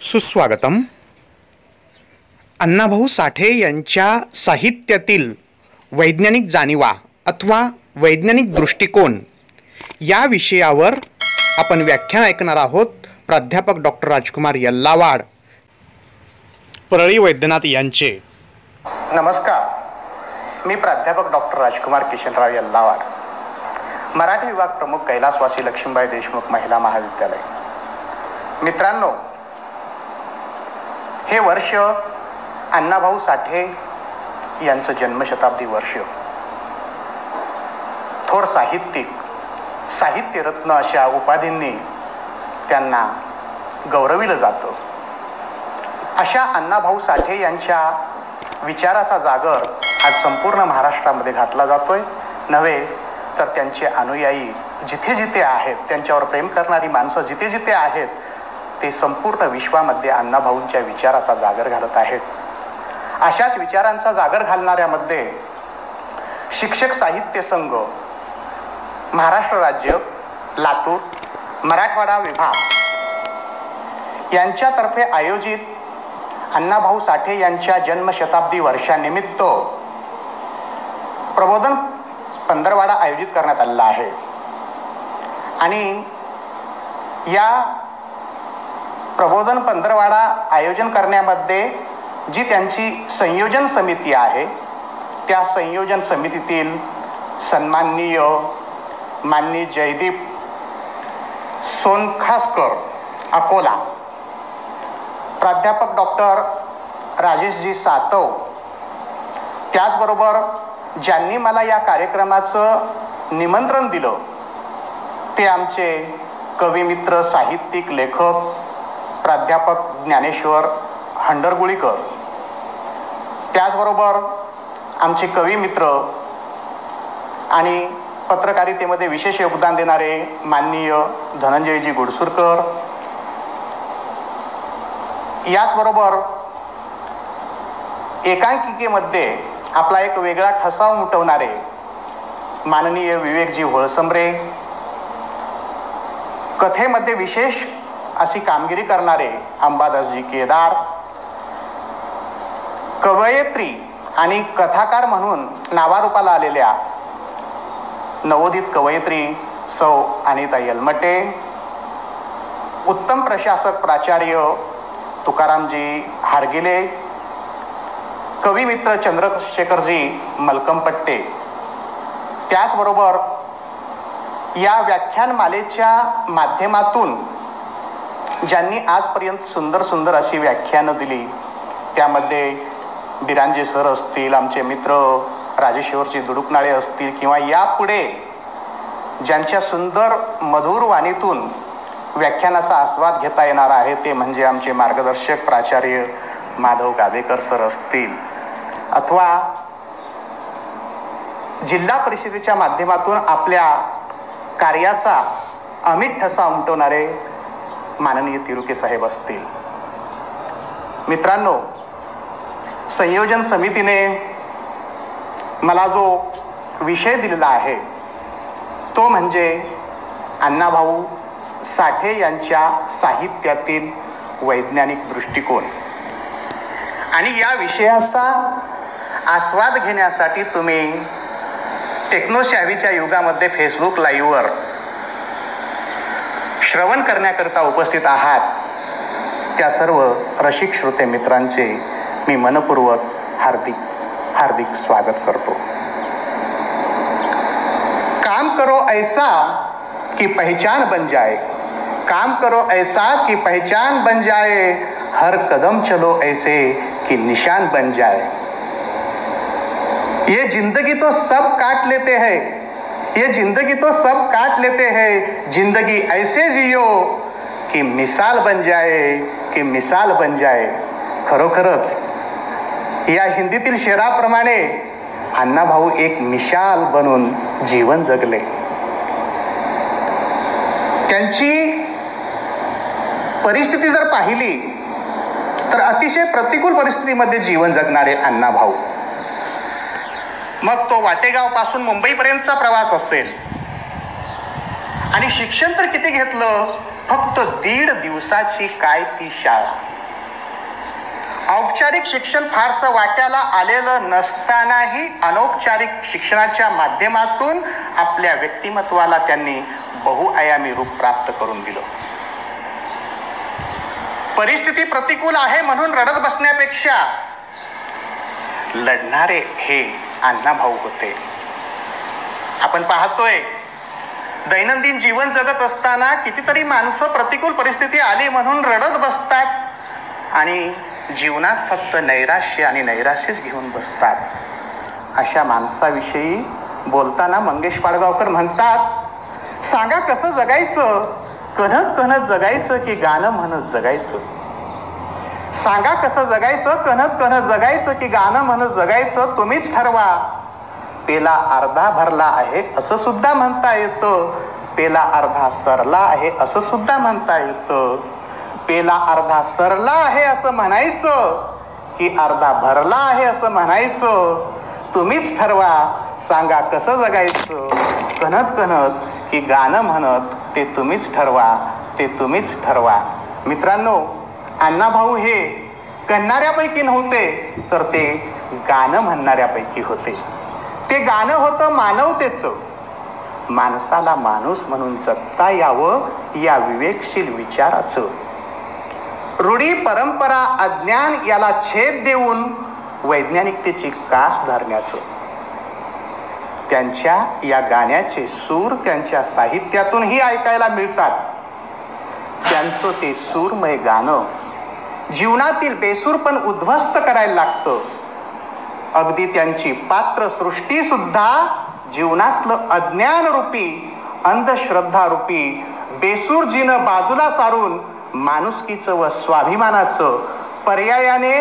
सुस्वागतम. अण्णाभाऊ साठे यांच्या साहित्यातील वैज्ञानिक जाणीवा अथवा वैज्ञानिक दृष्टिकोन या विषयावर आपण व्याख्यान ऐकणार आहोत. प्राध्यापक डॉक्टर राजकुमार यल्लावाड, परळी वैद्यनाथ यांचे. नमस्कार, मी प्राध्यापक डॉक्टर राजकुमार किशनराव यल्लावाड, मराठी विभाग प्रमुख, कैलासवासी लक्ष्मीबाई देशमुख महिला महाविद्यालय. मित्रांनो, हे वर्ष अण्णाभाऊ साठे यांचं जन्मशताब्दी वर्ष. थोर साहित्यिक, साहित्यरत्न अशा उपाधींनी त्यांना गौरविलं जातं. अशा अण्णाभाऊ साठे यांच्या विचाराचा जागर आज संपूर्ण महाराष्ट्रामध्ये घातला जातोय. नव्हे तर त्यांचे अनुयायी जिथे जिथे आहेत, त्यांच्यावर प्रेम करणारी माणसं जिथे जिथे आहेत, ते संपूर्ण विश्वामध्ये अण्णाभाऊंच्या विचाराचा जागर घालत आहेत. अशाच विचारांचा जागर घालणाऱ्यामध्ये शिक्षक साहित्य संघ, महाराष्ट्र राज्य, लातूर, मराठवाडा विभाग यांच्यातर्फे आयोजित अण्णाभाऊ साठे यांच्या जन्मशताब्दी वर्षानिमित्त प्रबोधन पंधरवाडा आयोजित करण्यात आलेला आहे. आणि या प्रबोधन पंधरवाडा आयोजन करण्यामध्ये जी त्यांची संयोजन समिती आहे, त्या संयोजन समितीतील सन्माननीय माननीय जयदीप सोनखासकर अकोला, प्राध्यापक डॉक्टर राजेशजी सातव, त्याचबरोबर ज्यांनी मला या कार्यक्रमाचं निमंत्रण दिलं ते आमचे कविमित्र, साहित्यिक, लेखक प्राध्यापक ज्ञानेश्वर हंडरगुळीकर, त्याचबरोबर आमचे कविमित्र आणि पत्रकारितेमध्ये विशेष योगदान देणारे माननीय धनंजयजी गुडसुरकर, याचबरोबर एकांकिकेमध्ये आपला एक वेगळा ठसा उमटवणारे माननीय विवेकजी होळसंबरे, कथेमध्ये विशेष अशी कामगिरी करणारे अंबादासजी केदार, कवयित्री आणि कथाकार म्हणून नावारूपाला आलेल्या नवोदित कवयित्री सौ अनिता यलमटे, उत्तम प्रशासक प्राचार्य तुकारामजी हारगिले, कविमित्र चंद्रशेखरजी मलकमपट्टे, त्याचबरोबर या व्याख्यानमालेच्या माध्यमातून ज्यांनी आजपर्यंत सुंदर सुंदर अशी व्याख्यानं दिली, त्यामध्ये बिरांजे सर असतील, आमचे मित्र राजेश्वरजी दुडुकनाळे असतील, किंवा यापुढे ज्यांच्या सुंदर मधुर वाणीतून व्याख्यानाचा आस्वाद घेता येणार आहे, ते म्हणजे आमचे मार्गदर्शक प्राचार्य माधव गादेकर सर असतील, अथवा जिल्हा परिषदेच्या माध्यमातून आपल्या कार्याचा अमिट ठसा उमटवणारे माननीय तिरुके साहेब असतील. मित्रांनो, संयोजन समितीने मला जो विषय दिलेला आहे तो म्हणजे अण्णाभाऊ साठे यांच्या साहित्यातील वैज्ञानिक दृष्टिकोन. आणि या विषयाचा आस्वाद घेण्यासाठी तुम्ही टेक्नोशॅव्हीच्या युगामध्ये फेसबुक लाईव्हवर श्रवण करण्याकरता उपस्थित आहात, त्या सर्व रसिक श्रोते मित्रांचे मी मनपूर्वक हार्दिक स्वागत करतो. काम करो ऐसा कि पहचान बन जाए, काम करो ऐसा कि पहचान बन जाए, हर कदम चलो ऐसे कि निशान बन जाए. ये जिंदगी तो सब काट लेते हैं, ये जिंदगी तो सब काट लेते हैं, जिंदगी ऐसे जियो कि मिसाल बन जाए, कि मिसाल बन जाए. खरोखरच या हिंदीतील शेराप्रमाणे अण्णाभाऊ एक मिसाल बनून जीवन जगले. त्यांची परिस्थिती जर पाहिली तर अतिशय प्रतिकूल परिस्थितीमध्ये जीवन जगणारे अण्णाभाऊ. मग तो वाटेगाव पासून मुंबईपर्यंतचा प्रवास असेल, आणि शिक्षण तर किती घेतलं, फक्त 1.5 दिवसाची काय ती शाळा. औपचारिक शिक्षण फारसं वाट्याला आलेलं नसतानाही अनौपचारिक शिक्षणाच्या माध्यमातून आपल्या व्यक्तिमत्वाला त्यांनी बहुआयामी रूप प्राप्त करून दिलं. परिस्थिती प्रतिकूल आहे म्हणून रडत बसण्यापेक्षा लढणारे हे अण्णाभाऊ होते. आपण पाहतोय दैनंदिन जीवन जगत असताना कितीतरी माणसं प्रतिकूल परिस्थिती आली म्हणून रडत बसतात आणि जीवनात फक्त नैराश्य आणि नैराश्यच घेऊन बसतात. अशा माणसाविषयी बोलताना मंगेश पाडगावकर म्हणतात, सांगा कसं जगायचं, कणत कणत जगायचं की गाणं म्हणत जगायचं. सांगा कसं जगायचं, कणत कणत जगायचं की गाणं म्हणत जगायचं, तुम्हीच ठरवा. पेला अर्धा भरला आहे असं सुद्धा म्हणता येतं, पेला अर्धा सरला आहे असं सुद्धा म्हणता येतं. पेला अर्धा सरला आहे असं म्हणायचं की अर्धा भरला आहे असं म्हणायचं, तुम्हीच ठरवा. सांगा कसं जगायचं, कणत कणत की गाणं म्हणत, ते तुम्हीच ठरवा, ते तुम्हीच ठरवा. मित्रांनो, अण्णाभाऊ हे कणणाऱ्यापैकी नव्हते तर ते गाणं म्हणणाऱ्यापैकी होते. ते गाणं होतं मानवतेचं. माणसाला माणूस म्हणून जगता यावं या विवेकशील विचाराचं. रूढी परंपरा अज्ञान याला छेद देऊन वैज्ञानिकतेची कास धरण्याचं. त्यांच्या या गाण्याचे सूर त्यांच्या साहित्यातूनही ऐकायला मिळतात. त्यांचं ते सूरमय गाणं जीवनातील बेसूरपण उद्ध्वस्त करायला लागतं. अगदी त्यांची पात्रसृष्टी सुद्धा जीवनातलं अज्ञान रूपी, अंधश्रद्धा रूपी बेसूर जीनं बाजूला सारून माणुसकीचं व स्वाभिमानाचं पर्यायाने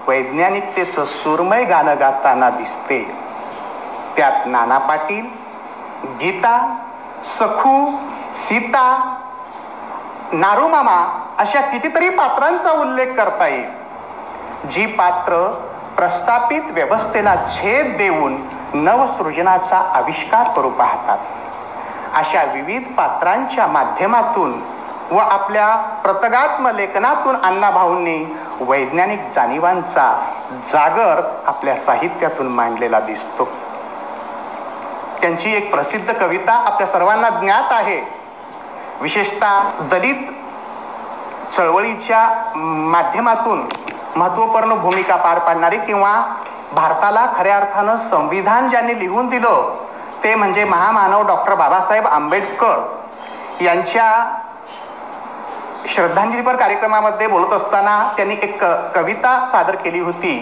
वैज्ञानिकतेचं सूरमय गाणं गाताना दिसते. त्यात नाना पाटील, गीता, सखू, सीता, नारूमामा अशा कितीतरी पात्रांचा उल्लेख करता येईल. जी पात्र प्रस्थापित व्यवस्थेला छेद देऊन नवसृजनाचा आविष्कार करू पाहतात. अशा विविध पात्रांच्या माध्यमातून व आपल्या प्रतगात्म लेखनातून अण्णाभाऊंनी वैज्ञानिक जाणीवांचा जागर आपल्या साहित्यातून मांडलेला दिसतो. त्यांची एक प्रसिद्ध कविता आपल्या सर्वांना ज्ञात आहे. विशेषतः दलित चळवळीच्या माध्यमातून महत्वपूर्ण भूमिका पार पाडणारी किंवा भारताला खऱ्या अर्थानं संविधान ज्यांनी लिहून दिलं ते म्हणजे महामानव डॉक्टर बाबासाहेब आंबेडकर. यांच्या श्रद्धांजलीपर कार्यक्रमामध्ये बोलत असताना त्यांनी एक कविता सादर केली होती.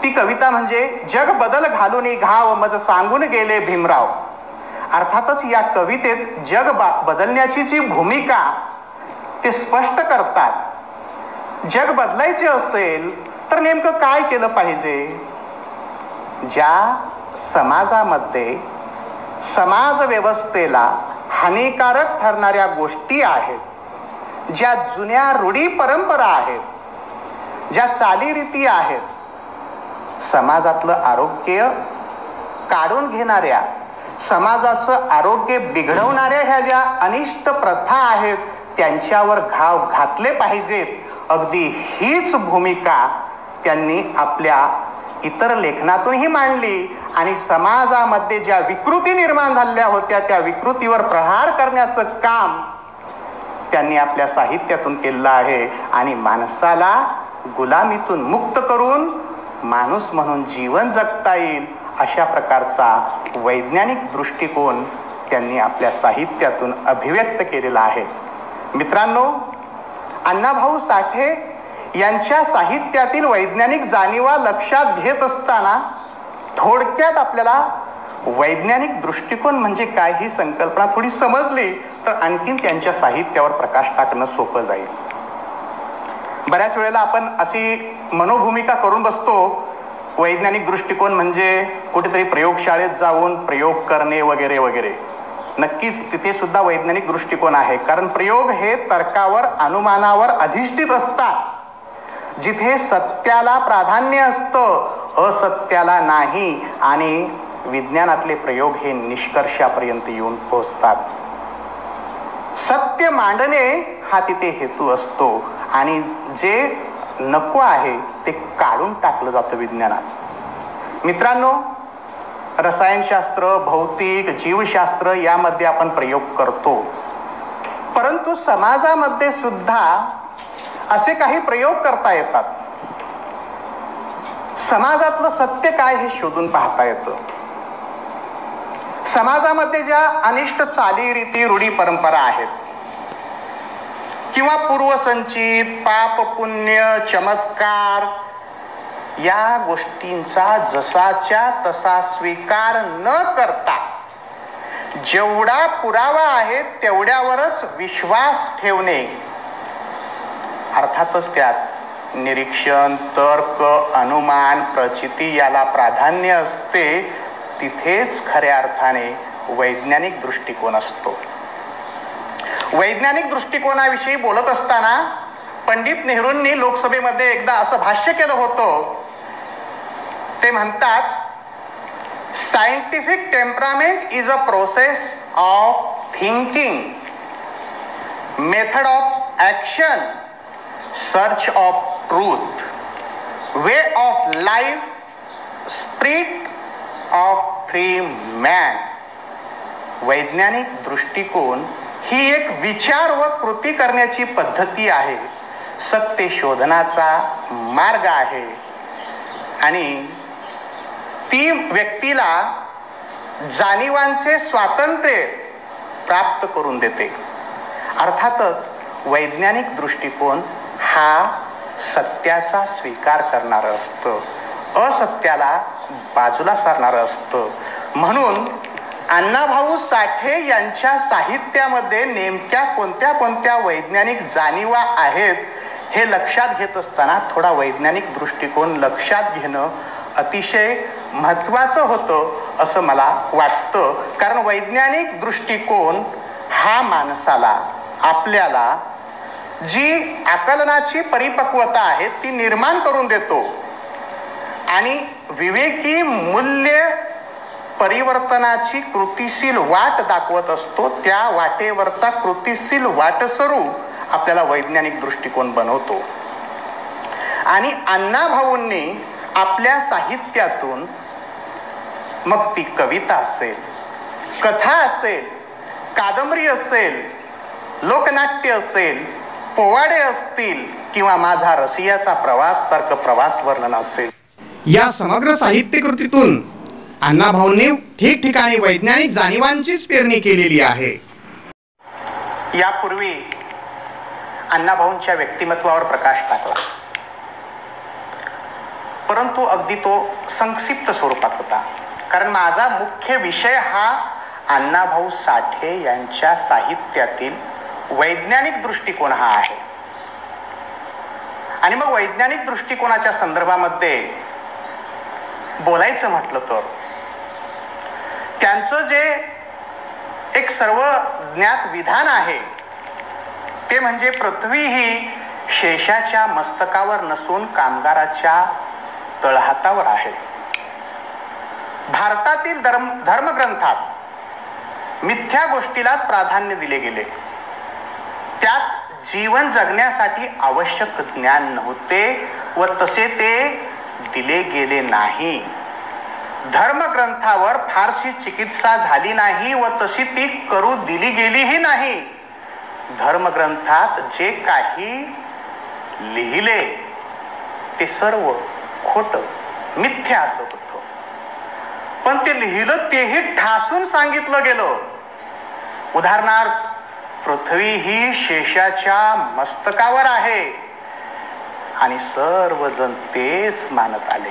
ती कविता म्हणजे जग बदल घालून घाव मज सांगून गेले भीमराव. अर्थातच या कवितेत जग बदलण्याची जी भूमिका ते स्पष्ट करतात. जग बदलायचे असेल तर नेमकं काय केलं पाहिजे. ज्या समाजामध्ये समाज व्यवस्थेला हानिकारक ठरणाऱ्या गोष्टी आहेत, ज्या जुन्या रूढी परंपरा आहेत, ज्या चालीरीती आहेत, समाजातलं आरोग्य काढून घेणाऱ्या, समाजाचं आरोग्य बिघडवणाऱ्या ह्या ज्या अनिष्ट प्रथा आहेत त्यांच्यावर घाव घातले पाहिजेत. अगदी हीच भूमिका त्यांनी आपल्या इतर लेखनातूनही मांडली आणि समाजामध्ये ज्या विकृती निर्माण झालेल्या होत्या त्या विकृतीवर प्रहार करण्याचं काम त्यांनी आपल्या साहित्यातून केलेलं आहे. आणि माणसाला गुलामीतून मुक्त करून माणूस म्हणून जीवन जगता येईल अशा प्रकारचा वैज्ञानिक दृष्टिकोन त्यांनी आपल्या साहित्यातून अभिव्यक्त केलेला आहे. मित्रांनो, अण्णाभाऊ साठे यांच्या साहित्यातील वैज्ञानिक जाणीवा लक्षात घेत असताना थोडक्यात आपल्याला वैज्ञानिक दृष्टिकोन म्हणजे काय ही संकल्पना थोडी समजली तर आणखीन त्यांच्या साहित्यावर प्रकाश टाकणं सोपं जाईल. बऱ्याच वेळेला आपण अशी मनोभूमिका करून बसतो, वैज्ञानिक दृष्टिकोन म्हणजे कुठेतरी प्रयोगशाळेत जाऊन प्रयोग करणे वगैरे वगैरे. नक्कीच तिथे सुद्धा वैज्ञानिक दृष्टिकोन आहे, कारण प्रयोग हे तर्कावर, अनुमानावर अधिष्ठित असतात. जिथे सत्याला प्राधान्य असतं, असत्याला नाही. आणि विज्ञानातले प्रयोग हे निष्कर्षापर्यंत येऊन पोहोचतात. सत्य मांडणे हा तिथे हेतू असतो आणि जे नको आहे ते काढून टाकलं जातं विज्ञानात. मित्रांनो, रसायनशास्त्र, भौतिक, जीवशास्त्र यामध्ये आपण प्रयोग करतो, परंतु समाजामध्ये सुद्धा असे काही प्रयोग करता येतात. समाजातलं सत्य काय हे शोधून पाहता येतं. समाजामध्ये ज्या अनिष्ट चालीरीती, रूढी, परंपरा आहेत किंवा पूर्वसंचित पाप, पुण्य, चमत्कार या गोष्टींचा जसाच्या तसा स्वीकार न करता जेवढा पुरावा आहे तेवढ्यावरच विश्वास ठेवणे, अर्थातच त्यात निरीक्षण, तर्क, अनुमान, प्रचिती याला प्राधान्य असते, तिथेच खऱ्या अर्थाने वैज्ञानिक दृष्टिकोन असतो. वैज्ञानिक दृष्टिकोनाविषयी बोलत असताना पंडित नेहरूंनी लोकसभेमध्ये एकदा असं भाष्य केलं होतं. ते म्हणतात, scientific temperament is a process of thinking, method of action, search of truth, way of life, spirit of free man. वैज्ञानिक दृष्टिकोन ही एक विचार व कृती करण्याची पद्धती आहे, सत्य शोधनाचा मार्ग आहे आणि ती व्यक्तीला जाणीवांचे स्वातंत्र्य प्राप्त करून देते. अर्थातच वैज्ञानिक दृष्टिकोन हा सत्याचा स्वीकार करणारा असतं, असत्याला बाजूला सारणारं असतं. म्हणून अण्णाभाऊ साठे यांच्या साहित्यामध्ये नेमक्या कोणत्या कोणत्या वैज्ञानिक जाणीवा आहेत हे लक्षात घेत असताना थोडा वैज्ञानिक दृष्टिकोन लक्षात घेणं अतिशय महत्त्वाचं होतं असं मला वाटतं. कारण वैज्ञानिक दृष्टिकोन हा माणसाला, आपल्याला जी आकलनाची परिपक्वता आहे ती निर्माण करून देतो आणि विवेकी मूल्य परिवर्तनाची कृतिशील वाट दाखवत असतो. त्या वाटेवरचा कृतिशील वाटसरू आपल्याला वैज्ञानिक दृष्टिकोन बनवतो. आणि अण्णाभाऊंनी आपल्या साहित्यातून, मग ती कविता असेल, कथा असेल, कादंबरी असेल, लोकनाट्य असेल, पोवाडे असतील किंवा माझा रसियाचा प्रवास सारखं प्रवास वर्णन असेल, या समग्र साहित्य कृतीतून अण्णाभाऊंनी ठिकठिकाणी वैज्ञानिक जाणीवांचीच पेरणी केलेली आहे. यापूर्वी अण्णाभाऊंच्या व्यक्तिमत्वावर प्रकाश टाकला, परंतु अगदी तो संक्षिप्त स्वरूपात होता. कारण माझा मुख्य विषय हा अण्णाभाऊ साठे यांच्या साहित्यातील वैज्ञानिक दृष्टिकोन हा आहे. आणि मग वैज्ञानिक दृष्टिकोनाच्या संदर्भामध्ये बोलायचं म्हटलं तर त्यांचं जे एक सर्व ज्ञात विधान आहे ते म्हणजे पृथ्वी ही शेषाच्या मस्तकावर नसून कामगाराच्या तळहातावर आहे. भारतातील धर्मग्रंथात मिथ्या गोष्टीलाच प्राधान्य दिले गेले. त्यात जीवन जगण्यासाठी आवश्यक ज्ञान नव्हते व तसे ते दिले गेले नाही. धर्मग्रंथावर फारशी चिकित्सा झाली नाही व तशी ती करू दिली गेलीही नाही. धर्मग्रंथात जे काही लिहिले ते सर्व खोटं, मिथ्या असत होतं. पण ते लिहिलं तेही ठासून सांगितलं गेलं. उदाहरणार्थ, पृथ्वी ही शेषाच्या मस्तकावर आहे आणि सर्वजण तेच मानत आले.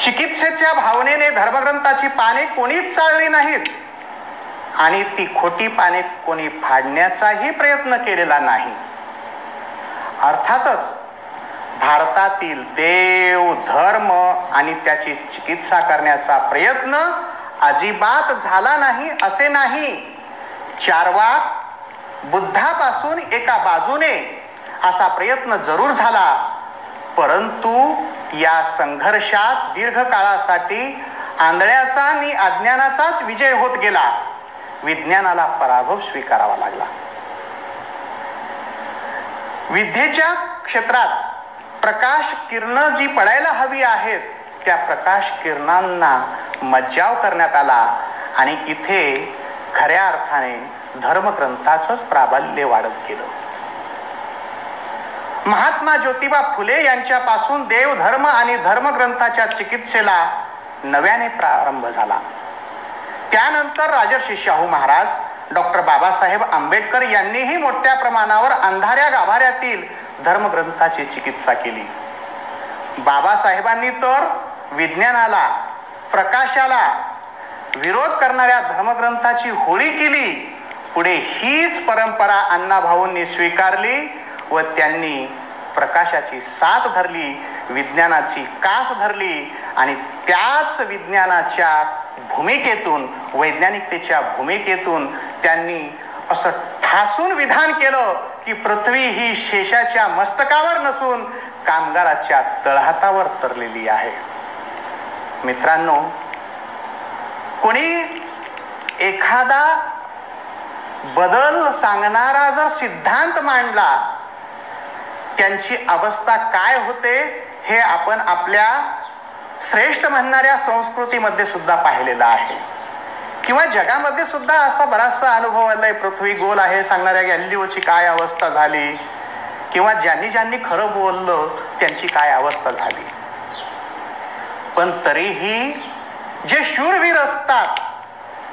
चिकित्सेच्या भावनेने धर्मग्रंथाची पाने कोणीच चालली नाहीत आणि ती खोटी पाने कोणी फाडण्याचाही प्रयत्न केलेला नाही. अर्थातच भारतातील देव, धर्म आणि त्याची चिकित्सा करण्याचा प्रयत्न अजिबात झाला नाही असे नाही. चार्वाक बुद्धापासून एका बाजूने असा प्रयत्न जरूर झाला, परंतु या संघर्षात दीर्घकाळासाठी आंधळ्याचा आणि अज्ञानाचाच विजय होत गेला. विज्ञानाला पराभव स्वीकारावा लागला. विद्येच्या क्षेत्रात प्रकाश किरणं जी पडायला हवी आहेत त्या प्रकाश किरणांना मज्जाव करण्यात आला आणि इथे खऱ्या अर्थाने धर्मग्रंथाचंच प्राबल्य वाढत गेलं. महात्मा ज्योतिबा फुले यांच्यापासून देवधर्म आणि धर्मग्रंथाच्या चिकित्सेला नव्याने प्रारंभ झाला. त्यानंतर राजर्षी शाहू महाराज, डॉक्टर बाबासाहेब आंबेडकर यांनीही मोठ्या प्रमाणावर अंधाऱ्या गाभाऱ्यातील धर्मग्रंथाची चिकित्सा केली. बाबासाहेबांनी तर विज्ञानाला, प्रकाशाला विरोध करणाऱ्या धर्मग्रंथाची होळी केली. पुढे हीच परंपरा अण्णाभाऊंनी स्वीकारली व त्यांनी प्रकाशाची साथ धरली, विज्ञानाची कास धरली आणि त्याच विज्ञानाच्या भूमिकेतून, वैज्ञानिकतेच्या भूमिकेतून त्यांनी असं ठासून विधान केलं की पृथ्वी ही शेषाच्या मस्तकावर नसून कामगाराच्या तळहातावर तरलेली आहे. मित्रांनो, कोणी एखादा बदल सांगणारा जर सिद्धांत मांडला, त्यांची अवस्था काय होते हे आपण आपल्या श्रेष्ठ म्हणणाऱ्या संस्कृतीमध्ये सुद्धा पाहिलेलं आहे किंवा जगामध्ये सुद्धा असा बराचसा अनुभव आलाय. पृथ्वी गोल आहे सांगणाऱ्या गॅलिलिओची काय अवस्था झाली किंवा ज्यांनी खरं बोललं त्यांची काय अवस्था झाली. पण तरीही जे शूरवीर असतात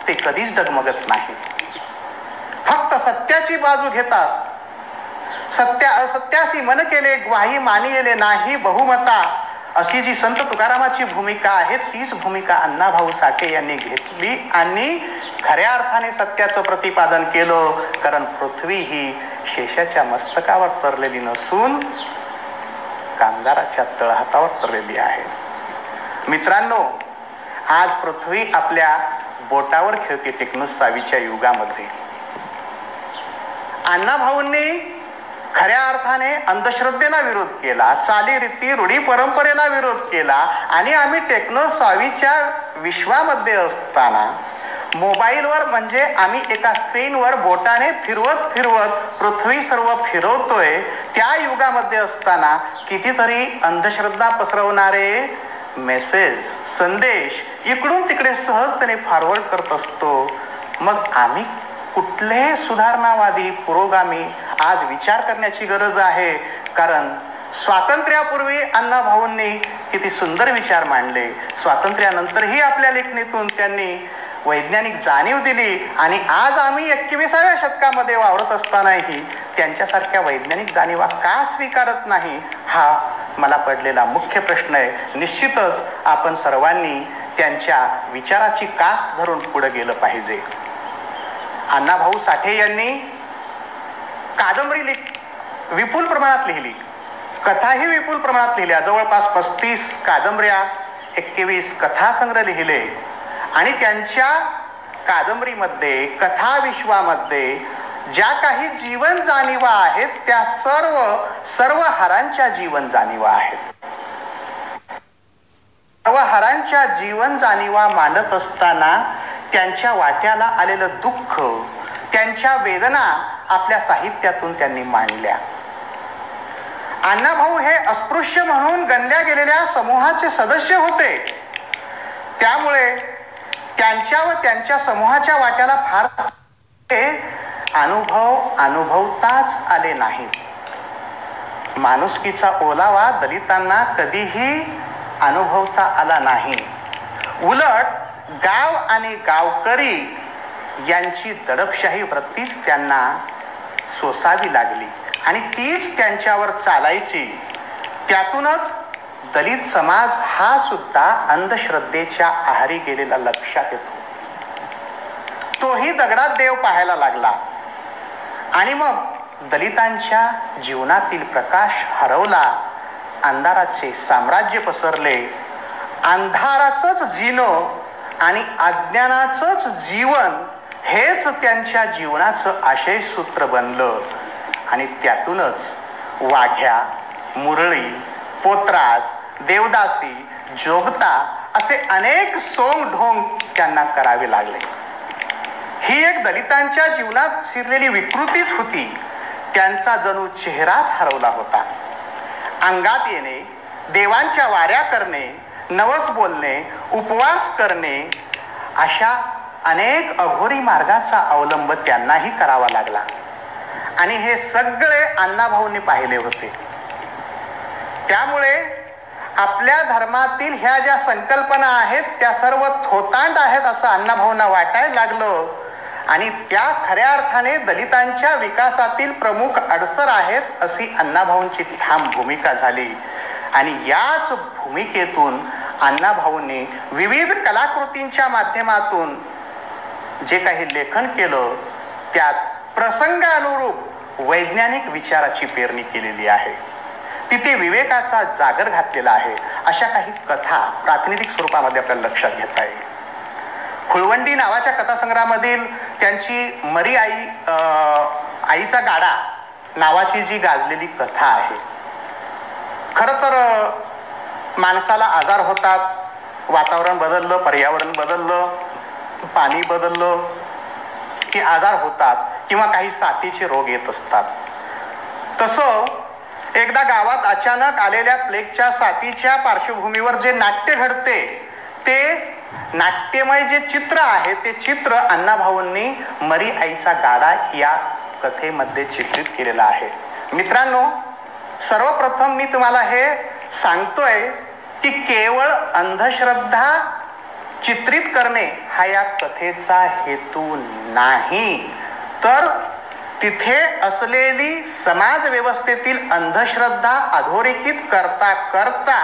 ते कधीच डगमगत नाही, फक्त सत्याची बाजू घेतात. सत्यासी मन केले ग्वाही मानिले नाही बहुमता, अशी जी संत तुकारामाची भूमिका आहे तीच भूमिका अण्णाभाऊ साठे यांनी घेतली आणि खऱ्या अर्थाने सत्याचं प्रतिपादन केलं. कारण पृथ्वी ही शेषाच्या मस्तकावर तरलेली नसून कामगाराच्या तळहातावर तरलेली आहे. मित्रांनो, आज पृथ्वी आपल्या बोटावर खेळते टेक्नोसावीच्या युगामध्ये. अण्णाभाऊंनी खऱ्या अर्थाने अंधश्रद्धेला विरोध केला, चालीरीती रूढी परंपरेला विरोध केला आणि आम्ही टेक्नोसावीच्या विश्वामध्ये असताना मोबाईलवर म्हणजे आम्ही एका स्क्रीनवर बोटाने फिरवत पृथ्वी सर्व फिरवतोय. त्या युगामध्ये असताना कितीतरी अंधश्रद्धा पसरवणारे मेसेज, संदेश इकडून तिकडे सहजतेने फॉरवर्ड करत असतो. मग आम्ही कुठले सुधारणावादी, पुरोगामी आज विचार करण्याची गरज आहे. कारण स्वातंत्र्यापूर्वी अण्णाभाऊंनी किती सुंदर विचार मांडले, स्वातंत्र्यानंतरही आपल्या लेखणीतून त्यांनी वैज्ञानिक जाणीव दिली आणि आज आम्ही 21व्या शतकामध्ये वावरत असतानाही त्यांच्यासारख्या वैज्ञानिक जाणीवा का स्वीकारत नाही, हा मला पडलेला मुख्य प्रश्न आहे. निश्चितच आपण सर्वांनी त्यांच्या विचाराची कास धरून पुढे गेलं पाहिजे. अण्णाभाऊ साठे यांनी कादंबरी विपुल प्रमाणात लिहिली, कथाही विपुल प्रमाणात लिहिल्या. जवळपास 35 कादंबऱ्या, 21 कथासंग्रह लिहिले आणि त्यांच्या कादंबरीमध्ये, कथा विश्वामध्ये ज्या काही जीवन जाणीवा आहेत त्या सर्व हारांच्या जीवन जाणीवा आहेत. सर्व हारांच्या जीवन जाणीवा मांडत असताना त्यांच्या वाट्याला आलेलं दुःख, त्यांच्या वेदना आपल्या साहित्यातून त्यांनी मांडल्या. अण्णाभाऊ हे अस्पृश्य म्हणून गणल्या गेलेल्या समूहाचे सदस्य होते. त्यामुळे त्यांच्या व त्यांच्या समूहाच्या वाट्याला फार अनुभवताच आले नाहीत. माणुसकीचा ओलावा दलितांना कधीही अनुभवता आला नाही. उलट गाव आणि गावकरी यांची दडपशाही वृत्तीच त्यांना सोसावी लागली आणि तीच त्यांच्यावर चालायची. त्यातूनच दलित समाज हा सुद्धा अंधश्रद्धेच्या आहारी गेलेला लक्षात येतो. तोही दगडात देव पाहायला लागला आणि मग दलितांच्या जीवनातील प्रकाश हरवला. अंधाराचे साम्राज्य पसरले. अंधाराचंच जीणं आणि अज्ञानाचंच जीवन हेच त्यांच्या जीवनाचं आशयसूत्र बनलं आणि त्यातूनच वाघ्या, मुरळी, पोतराज, देवदासी, जोगता असे अनेक सोंग ढोंग त्यांना करावे लागले. ही एक दलितांच्या जीवनात शिरलेली विकृतीच होती. त्यांचा जणू चेहराच हरवला होता. अंगात येणे, देवांच्या वाऱ्या करणे, नवस बोलणे, उपवास करणे अशा अनेक अघोरी मार्गाचा अवलंब त्यांनाही करावा लागला. आणि हे सगळे अण्णाभाऊंनी पाहिले होते. त्यामुळे आपल्या धर्मातील ह्या ज्या संकल्पना आहेत त्या सर्व थोतांड आहेत असं अण्णाभाऊंना वाटायला लागलं. आणि त्या खऱ्या अर्थाने दलितांच्या विकासातील प्रमुख अडसर आहेत अशी अण्णाभाऊंची ठाम भूमिका झाली. आणि याच भूमिकेतून अण्णाभाऊंनी विविध कलाकृतींच्या माध्यमातून जे काही लेखन केलं त्यात प्रसंगानुरूप वैज्ञानिक विचाराची पेरणी केलेली आहे. तिथे विवेकाचा जागर घातलेला आहे. अशा काही कथा प्रातिनिधिक स्वरूपामध्ये आपल्याला लक्षात घेता येईल. खुळवंडी नावाच्या कथासंग्रहामधील त्यांची मरी आई आईचा गाडा नावाची जी गाजलेली कथा आहे. खरं तर माणसाला आजार होतात, वातावरण बदललं, पर्यावरण बदललं, पाणी बदललं की आजार होतात किंवा काही साथीचे रोग येत असतात. तसं एकदा गावात अचानक आलेल्या प्लेगच्या साथीच्या पार्श्वभूमीवर जे नाट्य घडते ते नाट्यमय जे चित्र आहे ते चित्र अण्णाभाऊंनी मरी आईचा गाडा या कथेमध्ये चित्रित केलेला आहे. मित्रांनो, सर्वप्रथम मी तुम्हाला हे सांगतोय की केवळ अंधश्रद्धा चित्रित करणे हा या कथेचा हेतू नाही, तर तिथे असलेली समाज व्यवस्थेतील अंधश्रद्धा अधोरेखित करता करता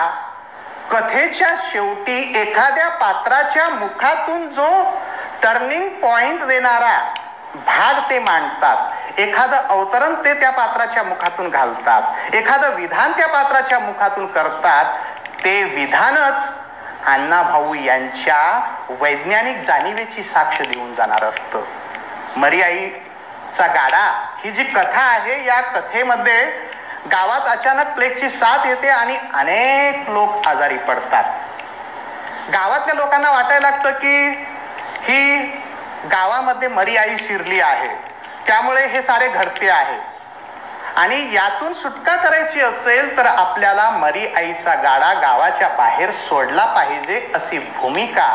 कथेच्या शेवटी एखाद्या पात्राच्या मुखातून जो टर्निंग पॉइंट देणारा भाग ते मांडतात. एखादं अवतरण ते त्या पात्राच्या मुखातून घालतात, एखादं विधान त्या पात्राच्या मुखातून करतात. ते विधानच अण्णाभाऊ यांच्या वैज्ञानिक जाणीवेची साक्ष देऊन जाणार असतं. मरी आईचा गाडा ही जी कथा आहे या कथेमध्ये गावात अचानक प्लेगची साथ येते आणि अनेक लोक आजारी पडतात. गावातल्या लोकांना वाटायला लागतं की ही गावामध्ये मरी आई शिरली आहे, त्यामुळे हे सारे घडते आहे आणि यातून सुटका करायची असेल तर आपल्याला मरी आईचा गाडा गावाच्या बाहेर सोडला पाहिजे अशी भूमिका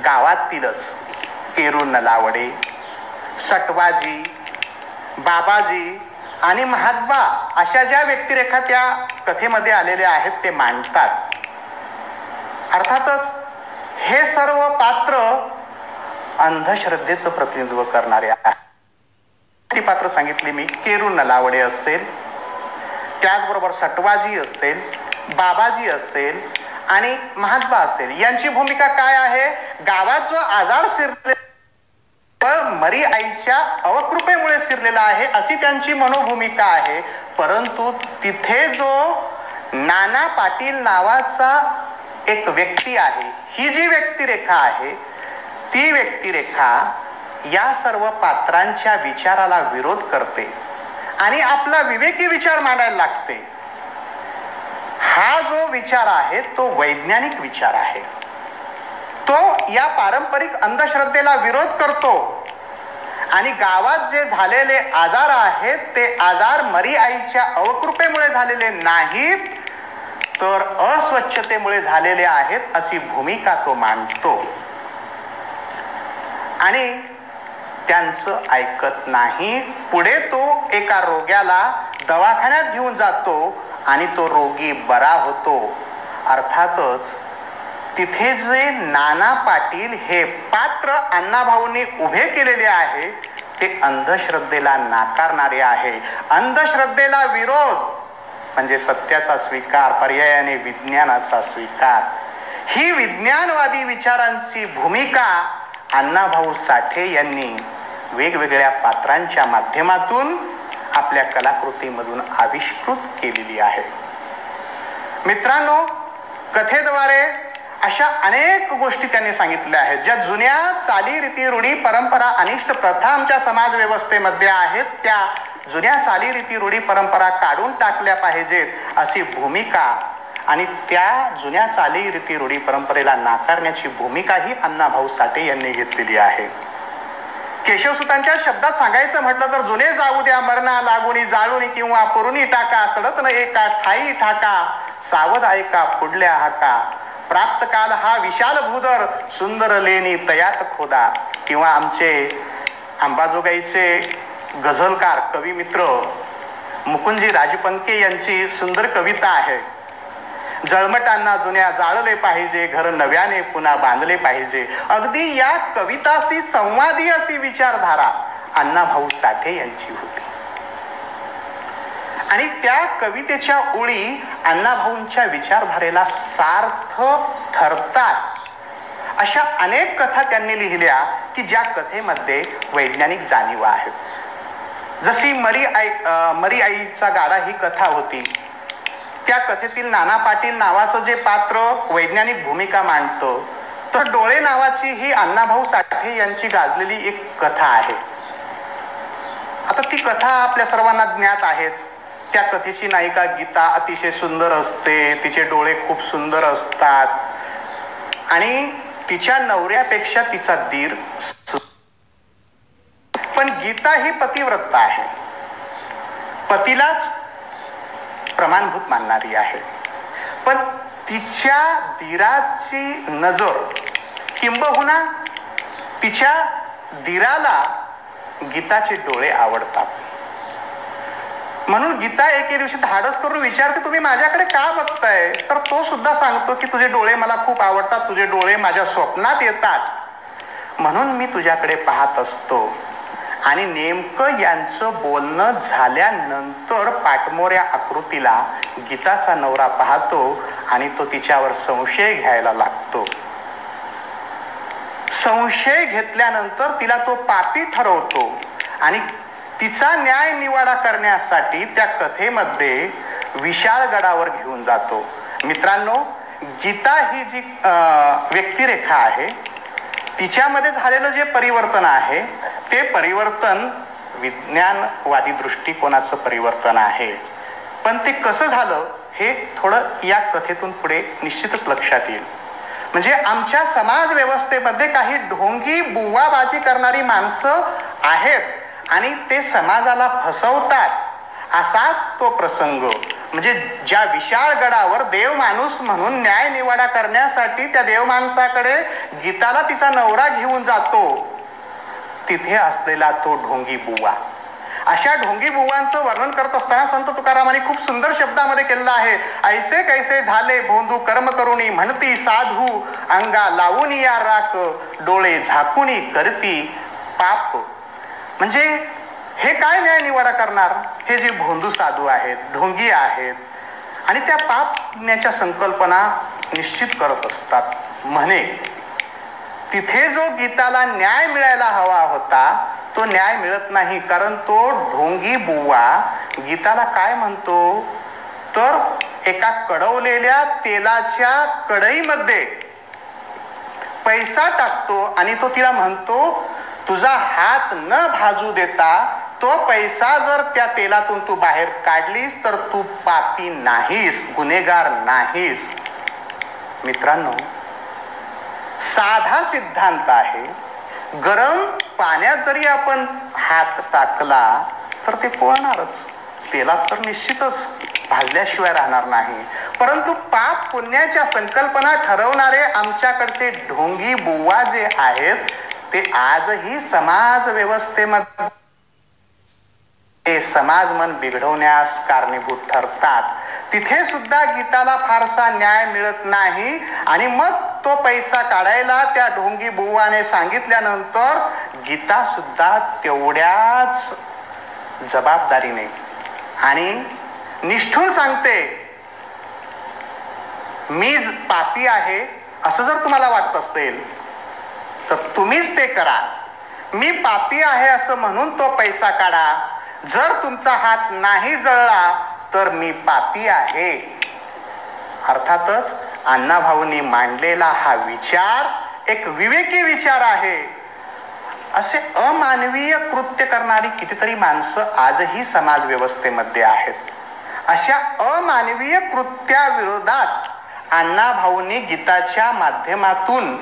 गावातीलच केरू नलावडे, सटवाजी, बाबाजी आणि महात्मा अशा ज्या व्यक्तिरेखा त्या कथेमध्ये आलेल्या आहेत ते मांडतात. अर्थातच हे सर्व पात्र अंधश्रद्धेचं प्रतिनिधित्व करणारे आहेत. ती पात्र सांगितली मी, केरू नलावडे असेल, त्याचबरोबर सटवाजी असेल, बाबाजी असेल आणि महात्मा असेल. यांची भूमिका काय आहे? गावात जो आजार शिरले मरी आईच्या अवकृपेमुळे शिरलेला आहे अशी त्यांची मनोभूमिका आहे. परंतु तिथे जो नाना पाटील नावाचा एक व्यक्ती आहे, ही जी व्यक्तिरेखा आहे ती व्यक्तिरेखा या सर्व पात्रांच्या विचाराला विरोध करते आणि आपला विवेकी विचार मांडायला लागते. हा जो विचार आहे तो वैज्ञानिक विचार आहे. तो या पारंपरिक अंधश्रद्धेला विरोध करतो आणि गावात जे झालेले आजार आहेत ते आजार मरी आईच्या अवकृपेमुळे झालेले नाहीत तर अस्वच्छतेमुळे झालेले आहेत अशी भूमिका तो मांडतो. आणि त्यांचं ऐकत नाही. पुढे तो एका रोग्याला दवाखान्यात घेऊन जातो आणि तो रोगी बरा होतो. अर्थातच तिथे जे नाना पाटील हे पात्र अण्णाभाऊंनी उभे केलेले आहे ते अंधश्रद्धेला नाकारणारे आहे. अंधश्रद्धेला विरोध म्हणजे सत्याचा स्वीकार, पर्यायाने विज्ञानाचा स्वीकार. ही विज्ञानवादी विचारांची भूमिका अण्णाभाऊ साठे यांनी वेगवेगळ्या पात्रांच्या माध्यमातून आपल्या कलाकृतीमधून आविष्कृत केलेली आहे. मित्रांनो, कथेद्वारे अशा अनेक गोष्टी त्यांनी सांगितल्या आहेत ज्या जुन्या चाली, रीती, रूढी, परंपरा, अनिष्ट प्रथा आमच्या समाज व्यवस्थेमध्ये आहेत. त्या जुन्या चाली, रीती, रूढी, परंपरा काढून टाकल्या पाहिजेत अशी भूमिका आणि त्या जुन्या चाली, रीती, रूढी, परंपरेला नाकारण्याची भूमिका ही अण्णाभाऊ साठे यांनी घेतलेली आहे. केशवसुतांच्या शब्दात सांगायचं म्हटलं तर जुने जाऊ द्या मरणा लागुनी जाळुनी किंवा पुरुनी टाका सडत न एका ठाई ठाका सावध ऐका पुढल्या हाका प्राप्त काल हा विशाल भूदर सुंदर लेणी तयात खोदा. किंवा आमचे अंबाजोगाईचे गझलकार कवी मित्र मुकुंदजी राजपंके यांची सुंदर कविता आहे. जळमटांना जुन्या जाळले पाहिजे घर नव्याने पुन्हा बांधले पाहिजे. अगदी या कविताशी संवादी अशी विचारधारा अण्णाभाऊ साठे यांची होती. आणि त्या कवितेच्या ओळी अण्णाभाऊंच्या विचारधारेला सार्थ ठरतात अशा अनेक कथा त्यांनी लिहिल्या की ज्या कथेमध्ये वैज्ञानिक जाणीव आहेत. जशी मरी आईचा गाडा ही कथा होती. त्या कथेतील नाना पाटील नावाचं जे पात्र वैज्ञानिक भूमिका मांडतो तर डोळे नावाची ही अण्णाभाऊ साठे यांची गाजलेली एक कथा आहे. आता ती कथा आपल्या सर्वांना ज्ञात आहेच. त्या कथेची नायिका गीता अतिशय सुंदर असते. तिचे डोळे खूप सुंदर असतात आणि तिच्या नवऱ्यापेक्षा तिचा दीर. पण गीता ही पतिव्रता आहे. पतीलाच प्रमाणभूत मानणारी आहे. पण तिच्या दीराची नजर किंबहुना तिच्या दीराला गीताचे डोळे आवडतात. म्हणून गीता एके दिवशी धाडस करून विचारते तुम्ही माझ्याकडे का बघताय. तर तो सुद्धा सांगतो की तुझे डोळे मला खूप आवडतात. तुझे डोळे माझ्या स्वप्नात येतात म्हणून मी तुझ्याकडे पाहत असतो. आणि नेमकं यांचं बोलणं झाल्यानंतर पाठमोऱ्या आकृतीला गीताचा नवरा पाहतो आणि तो तिच्यावर संशय घ्यायला लागतो. संशय घेतल्यानंतर तिला तो पापी ठरवतो आणि तिचा न्याय निवाडा करण्यासाठी त्या कथेमध्ये विशाळगडावर घेऊन जातो. मित्रांनो, गीता ही जी व्यक्तिरेखा आहे तिच्यामध्ये झालेलं जे परिवर्तन आहे ते परिवर्तन विज्ञानवादी दृष्टिकोनाचं परिवर्तन आहे. पण ते कसं झालं हे थोडं या कथेतून पुढे निश्चितच लक्षात येईल. म्हणजे आमच्या समाज व्यवस्थेमध्ये काही ढोंगी बुवाबाजी करणारी माणसं आहेत आणि ते समाजाला फसवतात. असाच तो प्रसंग. म्हणजे ज्या विशाळ गडावर देव माणूस म्हणून न्याय निवाडा करण्यासाठी त्या देव माणसाकडे गीताला तिचा नवरा घेऊन जातो तिथे असलेला तो ढोंगी बुवा. अशा ढोंगी बुवांचं वर्णन करत असताना संत तुकारामांनी खूप सुंदर शब्दामध्ये केलेलं आहे. ऐसे कैसे झाले भोंदू कर्म करुणी म्हणती साधू अंगा लावून या राख डोळे झाकुनी करती पाप. म्हणजे हे काय न्याय निवाडा करणार. हे जे भोंदू साधू आहेत ढोंगी आहेत आणि त्या पाप पुण्याच्या संकल्पना निश्चित करत असतात. म्हणे तिथे जो गीताला न्याय मिळायला हवा होता तो न्याय मिळत नाही. कारण तो ढोंगी बुवा गीताला काय म्हणतो तर एका कडवलेल्या तेलाच्या कढईमध्ये पैसा टाकतो आणि तो तिला म्हणतो तुझा हात न भाजू देता तो पैसा जर त्या तेलातून तू बाहेर काढलीस तर तू पापी नाहीस, गुन्हेगार नाहीस. मित्रांनो, साधा सिद्धांत आहे. गरम पाण्यात जरी आपण हात टाकला तर ते पोळणारच. तेलात तर निश्चितच भाजल्याशिवाय राहणार नाही. परंतु पाप पुण्याच्या संकल्पना ठरवणारे आमच्याकडचे ढोंगी बुवा जे आहेत ते आजही समाज व्यवस्थेमध्ये समाज मन बिघडवण्यास कारणीभूत ठरतात. तिथे सुद्धा गीताला फारसा न्याय मिळत नाही आणि मग तो पैसा काढायला त्या ढोंगी बुवाने सांगितल्यानंतर गीता सुद्धा तेवढ्याच जबाबदारीने आणि निष्ठून सांगते मी पापी आहे असं जर तुम्हाला वाटत असेल तर तुम्हीच ते करा. मी पापी आहे असं म्हणून तो पैसा काढा. जर तुमचा हात नाही जळला तर मी पापी आहे. अर्थातच अण्णाभाऊंनी मांडलेला हा विचार एक विवेकी विचार आहे. असे अमानवीय कृत्य करणारी कितीतरी माणसं आजही समाज व्यवस्थेमध्ये आहेत. अशा अमानवीय कृत्याविरोधात अण्णाभाऊंनी गीताच्या माध्यमातून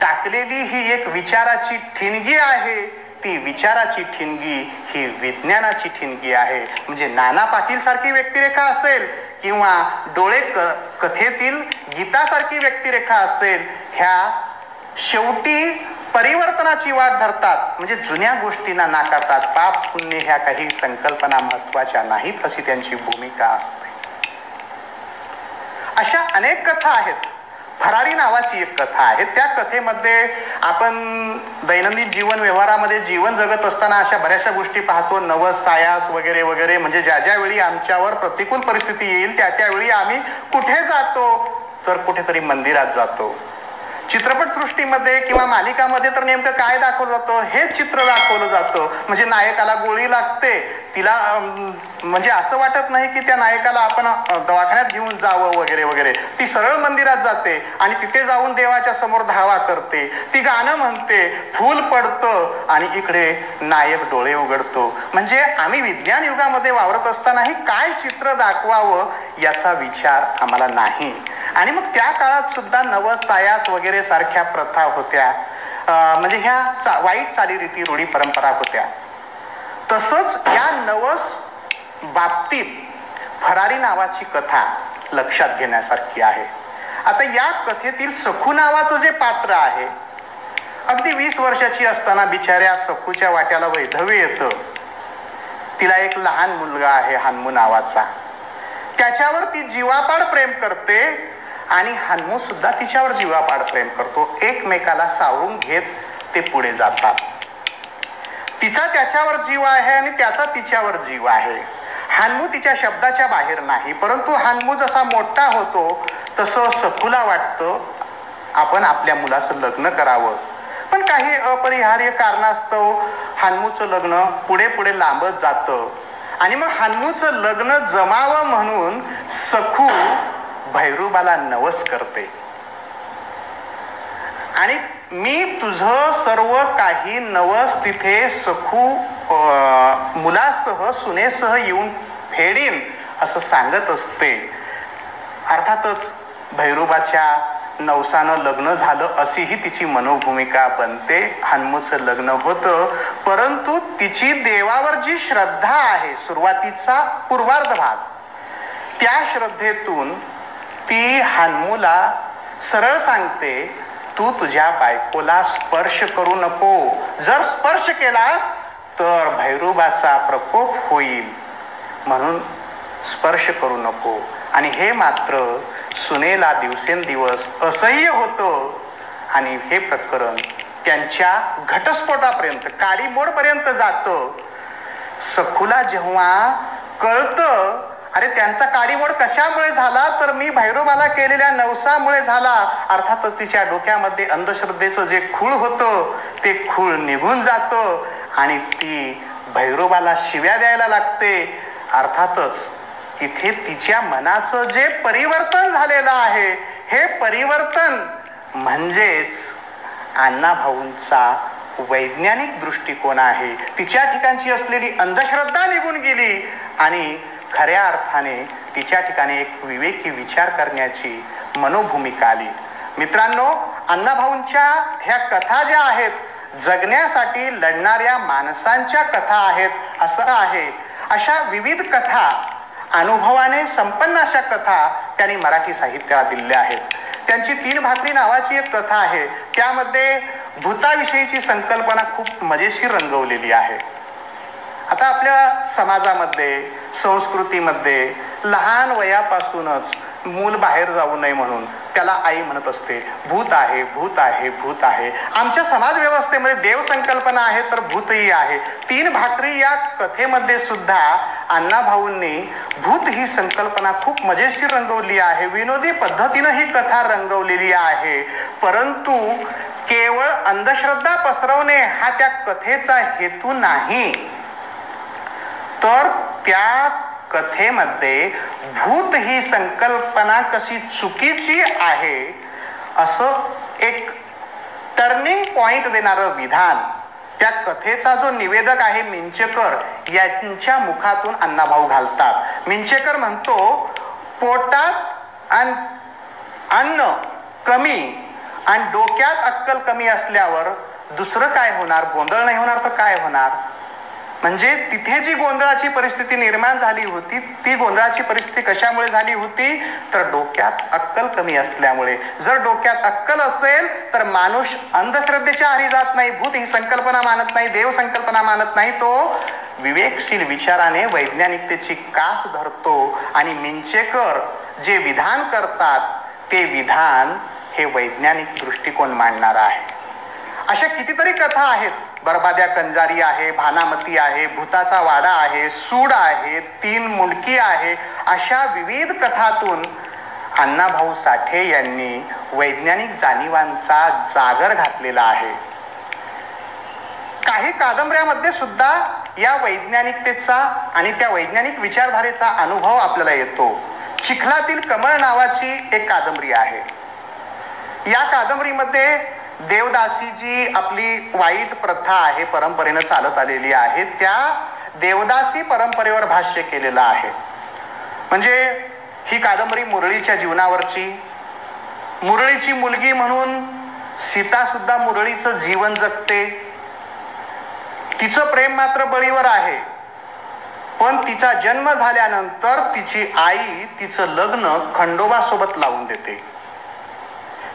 टाकलेली ही एक विचाराची ठिणगी आहे ती विचाराची ठिणगी ही विज्ञानाची ठिणगी आहे. म्हणजे नाना पाटील सारखी व्यक्तिरेखा असेल किंवा डोळे कथेतील गीतासारखी व्यक्तिरेखा असेल, ह्या शेवटी परिवर्तनाची वाट धरतात. म्हणजे जुन्या गोष्टींना नाकारतात. पाप पुण्य ह्या काही संकल्पना महत्वाच्या नाहीत अशी त्यांची भूमिका असते. अशा अनेक कथा आहेत. फरारी नावाची एक कथा आहे. त्या कथेमध्ये आपण दैनंदिन जीवन व्यवहारामध्ये जीवन जगत असताना अशा बऱ्याचशा गोष्टी पाहतो. नवस सायास वगैरे वगैरे. म्हणजे ज्या ज्या वेळी आमच्यावर प्रतिकूल परिस्थिती येईल त्या त्यावेळी आम्ही कुठे जातो, तर कुठेतरी मंदिरात जातो. चित्रपटसृष्टीमध्ये किंवा मालिकामध्ये तर नेमकं काय दाखवलं जातं, हे चित्र दाखवलं जातं. म्हणजे नायकाला गोळी लागते, तिला म्हणजे असं वाटत नाही की त्या नायकाला आपण दवाखान्यात घेऊन जावं वगैरे वगैरे. ती सरळ मंदिरात जाते आणि तिथे जाऊन देवाच्या समोर धावा करते. ती गाणं म्हणते, फूल पडतं आणि इकडे नायक डोळे उघडतो. म्हणजे आम्ही विज्ञान युगामध्ये वावरत असतानाही काय चित्र दाखवावं याचा विचार आम्हाला नाही. आणि मग त्या काळात सुद्धा नवस सायास वगैरे सारख्या प्रथा होत्या. म्हणजे ह्या वाईट चालीरीती रूढी परंपरा होत्या. तसंच या नवस बाबतीत फरारी नावाची कथा लक्षात घेण्यासारखी आहे. आता या कथेतील सखू नावाचं जे पात्र आहे, अगदी 20 वर्षाची असताना बिचाऱ्या सखूच्या वाट्याला वैधव्य येतं. तिला एक लहान मुलगा आहे हन्मू नावाचा. त्याच्यावर ती जीवापाड प्रेम करते आणि हन्मू सुद्धा तिच्यावर जीवापाड प्रेम करतो. एकमेकाला सावरून घेत ते पुढे जातात. तिचा त्याच्यावर जीव आहे आणि त्याचा तिच्यावर जीव आहे. हन्मू तिच्या शब्दाच्या बाहेर नाही, परंतु हन्मू जसा मोठा होतो तसं सखूला वाटतं आपण आपल्या मुलाचं लग्न करावं. पण काही अपरिहार्य कारणास्तव हन्मूचं लग्न पुढे पुढे लांबत जातं. आणि मग हन्मूचं लग्न जमावं म्हणून सखू भैरूबाला नवस करते आणि मी तुझं सर्व काही नवस तिथे सखू मुलासह सुनेसह येऊन फेडीन असं सांगत असते. अर्थातच भैरूबाच्या नवसानं लग्न झालं अशीही तिची मनोभूमिका बनते. हन्मूचं लग्न होतं, परंतु तिची देवावर जी श्रद्धा आहे, सुरुवातीचा पूर्वार्ध भाग, त्या श्रद्धेतून ती हन्मूला सरळ सांगते, तू तुझ्या बायकोला स्पर्श करू नको. जर स्पर्श केलास तर भैरूबाचा प्रकोप होईल, म्हणून स्पर्श करू नको. आणि हे मात्र सुनेला दिवसेंदिवस असह्य होतं आणि हे प्रकरण त्यांच्या घटस्फोटापर्यंत, काडीमोडपर्यंत जातं. सखूला जेव्हा कळतं, अरे त्यांचा काडीमोड कशामुळे झाला, तर मी भैरोबाला केलेल्या नवसामुळे झाला. अर्थातच तिच्या डोक्यामध्ये अंधश्रद्धेचं जे खूळ होतं ते खूळ निघून जातं आणि ती भैरोबाला शिव्या द्यायला लागते. अर्थातच इथे तिच्या मनाचं जे परिवर्तन झालेलं आहे, हे परिवर्तन म्हणजेच अण्णाभाऊंचा वैज्ञानिक दृष्टिकोन आहे. तिच्या ठिकाणची असलेली अंधश्रद्धा निघून गेली आणि खऱ्या अर्थाने तिच्या ठिकाणी एक विवेकी विचार करण्याची मनोभूमिका आली. मित्रांनो, अण्णाभाऊंच्या ह्या कथा ज्या आहेत, जगण्यासाठी लढणाऱ्या माणसांच्या कथा आहेत असं आहे. अशा विविध कथा, अनुभवाने संपन्न अशा कथा त्यांनी मराठी साहित्याला दिलेल्या आहेत. त्यांची 3 भाकरी नावाची एक कथा आहे, त्यामध्ये भूताविषयीची संकल्पना खूप मजेशीर रंगवलेली आहे. आता आपल्या समाजामध्ये, संस्कृतीमध्ये लहान वयापासूनच मूल बाहेर जाऊ नये म्हणून त्याला आई म्हणत असते, भूत आहे, भूत आहे, भूत आहे. आमच्या समाज व्यवस्थेमध्ये देव संकल्पना आहे तर भूतही आहे. 3 भाकरी या कथेमध्ये सुद्धा अण्णाभाऊंनी भूत ही संकल्पना खूप मजेशीर रंगवली आहे. विनोदी पद्धतीनं ही कथा रंगवलेली आहे. परंतु केवळ अंधश्रद्धा पसरवणे हा त्या कथेचा हेतू नाही, तर त्या कथेमध्ये भूत ही संकल्पना कशी चुकीची आहे असं एक टर्निंग पॉइंट देणारं विधान त्या कथेचा जो निवेदक आहे मिंचेकर यांच्या मुखातून अण्णाभाऊ घालतात. मिंचेकर म्हणतो, पोटात अन्न कमी आणि डोक्यात अक्कल कमी असल्यावर दुसरं काय होणार? गोंधळ नाही होणार तर काय होणार? म्हणजे तिथे जी गोंधळाची परिस्थिती निर्माण झाली होती, ती गोंधळाची परिस्थिती कशामुळे झाली होती? तर डोक्यात अक्कल कमी असल्यामुळे. जर डोक्यात अक्कल असेल तर माणूस अंधश्रद्धेच्या आहारी जात नाही, भूत ही संकल्पना मानत नाही, देव संकल्पना मानत नाही, तो विवेकशील विचाराने वैज्ञानिकतेची कास धरतो आणि मिंचेकर जे विधान करतात ते विधान हे वैज्ञानिक दृष्टिकोन मांडणार आहे. अशा कितीतरी कथा आहेत. बरबाद्या कंजारी आहे, भानामती आहे, भूताचा वाडा आहे, सूड आहे, तीन मुंडकी आहे. अशा विविध कथातून अण्णाभाऊ साठे यांनी वैज्ञानिक जाणीवांचा जागर घातलेला आहे. काही कादंबऱ्यामध्ये सुद्धा या वैज्ञानिकतेचा आणि त्या वैज्ञानिक विचारधारेचा अनुभव आपल्याला येतो. चिखलातील कमळ नावाची एक कादंबरी आहे. या कादंबरीमध्ये देवदासी जी आपली वाईट प्रथा आहे, परंपरेनं चालत आलेली आहे, त्या देवदासी परंपरेवर भाष्य केलेलं आहे. म्हणजे ही कादंबरी मुरळीच्या जीवनावरची, मुरळीची मुलगी म्हणून सीता सुद्धा मुरळीचं जीवन जगते. तिचं प्रेम मात्र बळीवर आहे. पण तिचा जन्म झाल्यानंतर तिची आई तिचं लग्न खंडोबासोबत लावून देते.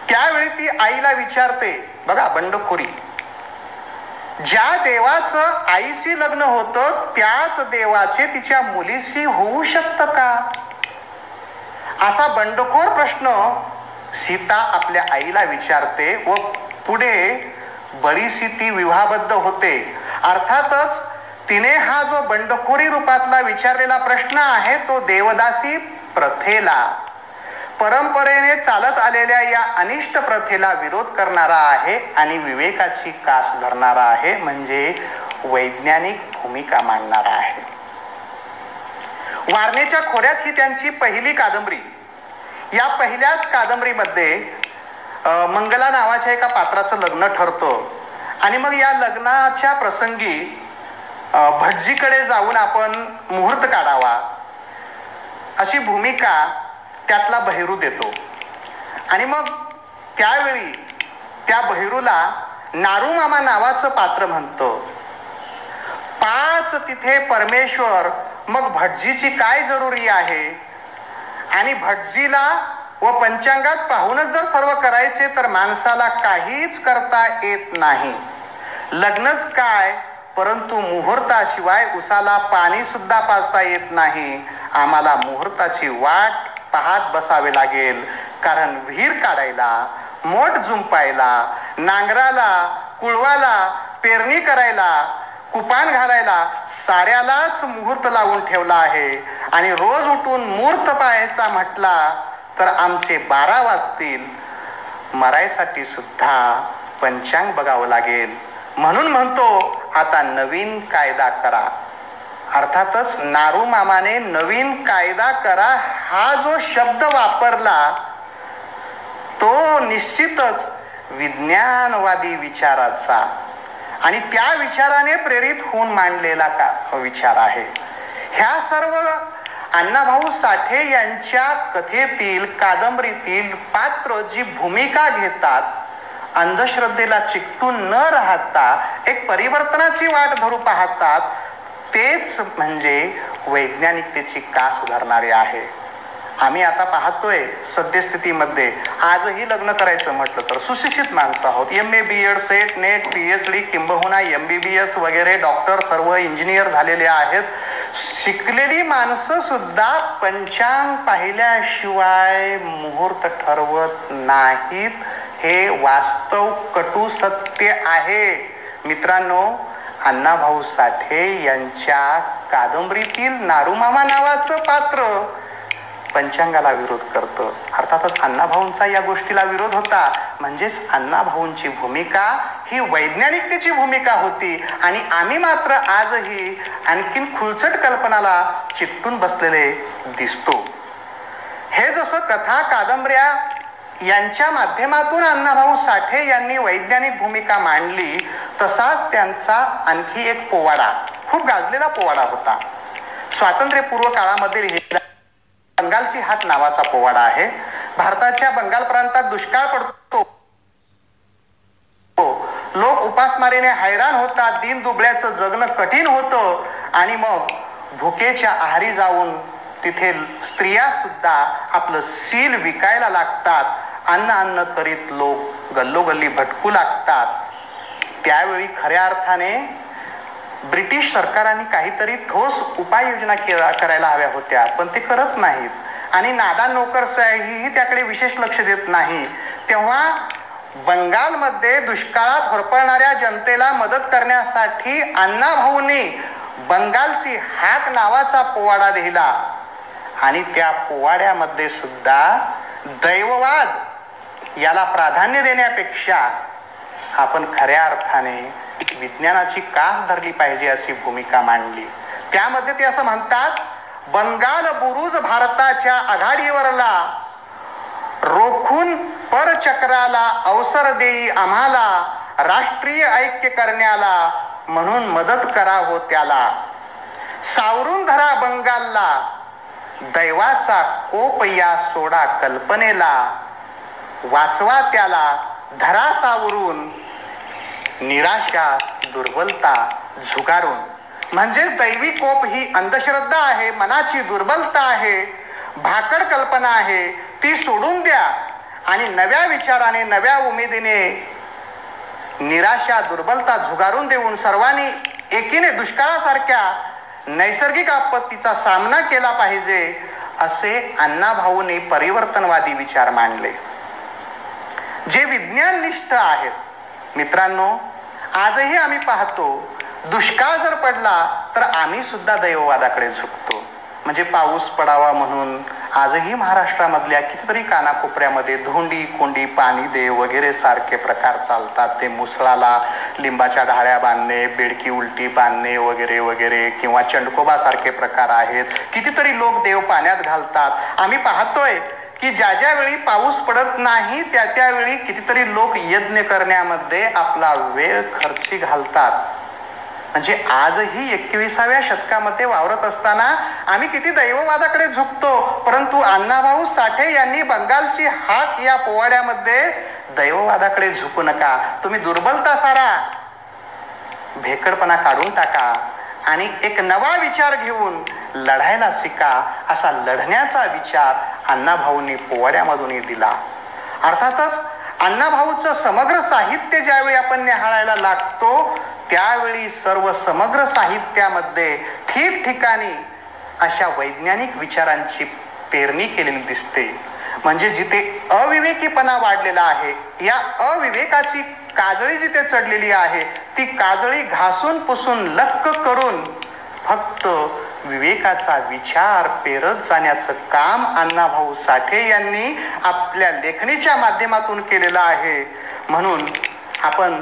त्यावेळी ती आईला विचारते, बघा बंडखोरी, ज्या देवाचं आईशी लग्न होतं त्याच देवाचे तिच्या मुलीशी होऊ शकतं का? असा बंडखोर प्रश्न सीता आपल्या आईला विचारते व पुढे बळीशी ती विवाहबद्ध होते. अर्थातच तिने हा जो बंडखोरी रूपातला विचारलेला प्रश्न आहे तो देवदासी प्रथेला, परंपरेने चालत आलेल्या या अनिष्ट प्रथेला विरोध करणारा आहे आणि विवेकाची कास धरणारा आहे, म्हणजे वैज्ञानिक भूमिका मांडणारा आहे. वारणेच्या खोऱ्यात ही त्यांची पहिली कादंबरी. या पहिल्याच कादंबरीमध्ये मंगला नावाच्या एका पात्राचं लग्न ठरतं आणि मग या लग्नाच्या प्रसंगी भटजीकडे जाऊन आपण मुहूर्त काढावा अशी भूमिका त्यातला बहिरू देतो. आणि मग त्यावेळी त्या बहिरूला नारू मामा नावाचं पात्र म्हणतं. 5 तिथे परमेश्वर, मग भटजीची काय जरुरी आहे? आणि भटजीला व पंचांगात पाहूनच जर सर्व करायचे तर माणसाला काहीच करता येत नाही. लग्नच काय, परंतु मुहूर्ताशिवाय उसाला पाणी सुद्धा पाजता येत नाही. आम्हाला मुहूर्ताची वाट पाहत बसावे लागेल, कारण विहीर काढायला, मोठ जुंपायला, नांगराला, कुळवाला, पेरणी करायला, कुपान घालायला साऱ्यालाच मुहूर्त लावून ठेवला आहे. आणि रोज उठून मुहूर्त पाहायचा म्हटला तर आमचे 12 वाजतील. मरायसाठी सुद्धा पंचांग बघावं लागेल. म्हणून म्हणतो आता नवीन कायदा करा. अर्थातच नारू मामाने नवीन कायदा करा हा जो शब्द वापरला तो निश्चितच विज्ञानवादी विचाराचा आणि त्या विचाराने प्रेरित होऊन मांडलेला विचार आहे. ह्या सर्व अण्णाभाऊ साठे यांच्या कथेतील, कादंबरीतील पात्र जी भूमिका घेतात, अंधश्रद्धेला चिकटून न राहता एक परिवर्तनाची वाट धरू पाहतात, तेच म्हणजे वैज्ञानिकतेची कास धरणारे आहे. आम्ही आता पाहतोय सद्यस्थितीमध्ये आजही लग्न करायचं म्हटलं तर सुशिक्षित माणसं आहोत. MA BEd set net PhD किंबहुना MBBS वगैरे डॉक्टर सर्व इंजिनियर झालेले आहेत. शिकलेली माणसं सुद्धा पंचांग पाहिल्याशिवाय मुहूर्त ठरवत नाहीत. हे वास्तव कटू सत्य आहे. मित्रांनो, अण्णाभाऊ साठे यांच्या कादंबरीतील नारूमामा नावाचं पात्र पंचांगाला विरोध करतं. अर्थातच अण्णाभाऊंचा या गोष्टीला विरोध होता. म्हणजेच अण्णाभाऊंची भूमिका ही वैज्ञानिकतेची भूमिका होती आणि आम्ही मात्र आजही आणखीन खुळचट कल्पनाला चिकटून बसलेले दिसतो. हे जसं कथा कादंबऱ्या यांच्या माध्यमातून अण्णाभाऊ साठे यांनी वैज्ञानिक भूमिका मांडली, तसाच त्यांचा आणखी एक पोवाडा, खूप गाजलेला पोवाडा होता. स्वातंत्र्यपूर्व काळामध्ये लिहिलेला बंगालची हात नावाचा पोवाडा आहे. भारताच्या बंगाल प्रांतात दुष्काळ पडतो, लोक उपासमारीने हैराण होतात, दीन दुबळ्याचं जगणं कठीण होतं आणि मग भुकेच्या आहारी जाऊन तिथे स्त्रिया सुद्धा आपलं सील विकायला लागतात. अन्न करीत लोक गल्लोगल्ली भटकू लागतात. त्यावेळी खऱ्या अर्थाने ब्रिटिश सरकारांनी काहीतरी ठोस उपाययोजना करायला हव्या होत्या, पण ते करत नाहीत आणि नादान नोकरशाहीही त्याकडे विशेष लक्ष देत नाही. तेव्हा बंगालमध्ये दुष्काळात होरपळणाऱ्या जनतेला मदत करण्यासाठी अण्णाभाऊंनी बंगालची हाक नावाचा पोवाडा लिहिला आणि त्या पोवाड्यामध्ये सुद्धा दैववाद याला प्राधान्य देण्यापेक्षा आपण खऱ्या अर्थाने विज्ञानाची कास धरली पाहिजे अशी भूमिका मांडली. त्यामध्ये ते असं म्हणतात, बंगाल बुरुज भारताच्या आघाडीवरला रोखून परचक्राला अवसर देई आम्हाला, राष्ट्रीय ऐक्य करण्याला म्हणून मदत करा हो त्याला. सावरून धरा बंगालला, दैवाचा कोप या सोडा कल्पनेला, वाचवा त्याला धरा सावरून, निराशा दुर्बलता झुगारून. म्हणजे दैवी कोप ही अंधश्रद्धा आहे, मनाची दुर्बलता आहे, भाकड कल्पना आहे, ती सोडून द्या आणि नव्या विचाराने नव्या उमेदीने निराशा दुर्बलता झुगारून देऊन सर्वांनी एकीने दुष्काळासारख्या नैसर्गिक आपत्तीचा सामना केला पाहिजे असे अण्णाभाऊंनी परिवर्तनवादी विचार मांडले, जे विज्ञाननिष्ठ आहेत. मित्रांनो, आजही आम्ही पाहतो दुष्काळ जर पडला तर आम्ही सुद्धा दैववादाकडे झुकतो. म्हणजे पाऊस पडावा म्हणून आजही महाराष्ट्रामधल्या कितीतरी कानाकोपऱ्यामध्ये धोंडी कोंडी पाणी दे वगैरे सारखे प्रकार चालतात. ते मुसळाला लिंबाच्या ढाळ्या बांधणे, बेडकी उलटी बांधणे वगैरे वगैरे किंवा चंडकोबा सारखे प्रकार आहेत. कितीतरी लोक देव पाण्यात घालतात. आम्ही पाहतोय की ज्या वेळी पाऊस पडत नाही त्यावेळी कितीतरी लोक यज्ञ करण्यामध्ये आपला वेळ खर्ची घालतात. म्हणजे आजही 21व्या शतकामध्ये वावरत असताना आम्ही किती दैववादाकडे झुकतो. परंतु अण्णाभाऊ साठे यांनी बंगालची हाक या पोवाड्यामध्ये दैववादाकडे झुकू नका, तुम्ही दुर्बलता सारा, भेकडपणा काढून टाका आणि एक नवा विचार घेऊन लढायला शिका, असा लढण्याचा विचार अण्णाभाऊंनी पोवाड्यामधूनही दिला. अर्थातच अण्णाभाऊचं समग्र साहित्य ज्यावेळी आपण निहाळायला लागतो त्यावेळी सर्व समग्र साहित्यामध्ये ठिकठिकाणी अशा वैज्ञानिक विचारांची पेरणी केलेली दिसते. म्हणजे जिथे अविवेकीपणा वाढलेला आहे, या अविवेकाची काजळी जिथे चढलेली आहे ती काजळी घासून पुसून लक्क करून फक्त विवेकाचा विचार पेरत जाण्याचं काम अण्णाभाऊ साठे यांनी आपल्या लेखणीच्या माध्यमातून केलेलं आहे. म्हणून आपण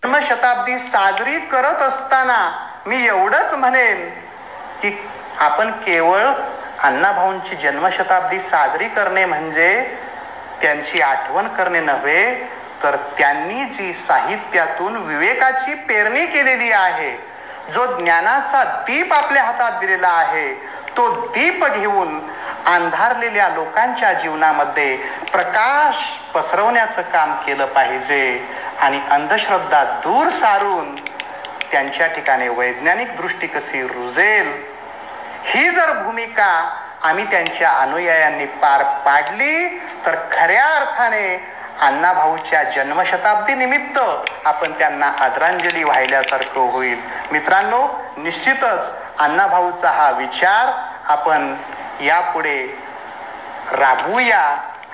जन्मशताब्दी साजरी करत असताना मी एवढंच म्हणेन की आपण केवळ अण्णाभाऊंची जन्मशताब्दी साजरी करणे म्हणजे त्यांची आठवण करणे नव्हे, तर त्यांनी जी साहित्यातून विवेकाची पेरणी केलेली आहे, जो ज्ञानाचा दीप आपल्या हातात दिलेला आहे, तो दीप घेऊन अंधारलेल्या लोकांच्या जीवनामध्ये प्रकाश पसरवण्याचं काम केलं पाहिजे आणि अंधश्रद्धा दूर सारून त्यांच्या ठिकाणी वैज्ञानिक दृष्टी कशी रुजेल, ही जर भूमिका आम्ही त्यांच्या अनुयायांनी पार पाडली तर खऱ्या अर्थाने अण्णाभाऊच्या जन्मशताब्दी निमित्त आपण त्यांना आदरांजली वाहिल्यासारखं होईल. मित्रांनो, निश्चितच अण्णाभाऊचा हा विचार आपण यापुढे राबवूया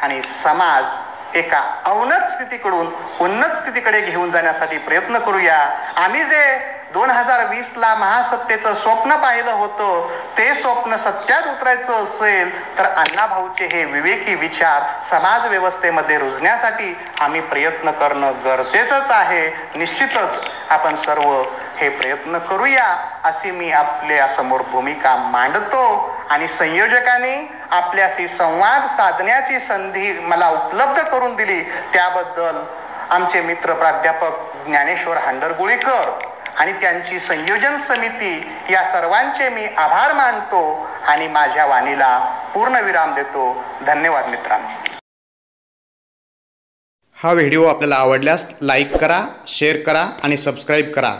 आणि समाज एका अवनत स्थितीकडून उन्नत स्थितीकडे घेऊन जाण्यासाठी प्रयत्न करूया. आम्ही जे 2020ला महासत्तेचं स्वप्न पाहिलं होतं ते स्वप्न सत्यात उतरायचं असेल तर अण्णाभाऊचे हे विवेकी विचार समाज व्यवस्थेमध्ये रुजण्यासाठी आम्ही प्रयत्न करणं गरजेचंच आहे. निश्चितच आपण सर्व हे प्रयत्न करूया अशी मी आपल्या समोर भूमिका मांडतो आणि संयोजकांनी आपल्याशी संवाद साधण्याची संधी मला उपलब्ध करून दिली त्याबद्दल आमचे मित्र प्राध्यापक ज्ञानेश्वर हांडरगुळीकर आणि त्यांची संयोजन समिती या सर्वांचे मी आभार मानतो आणि माझ्या वाणीला पूर्ण विराम देतो. धन्यवाद मित्रांनो. हा व्हिडिओ आपल्याला आवडल्यास लाईक करा, शेअर करा आणि सबस्क्राईब करा.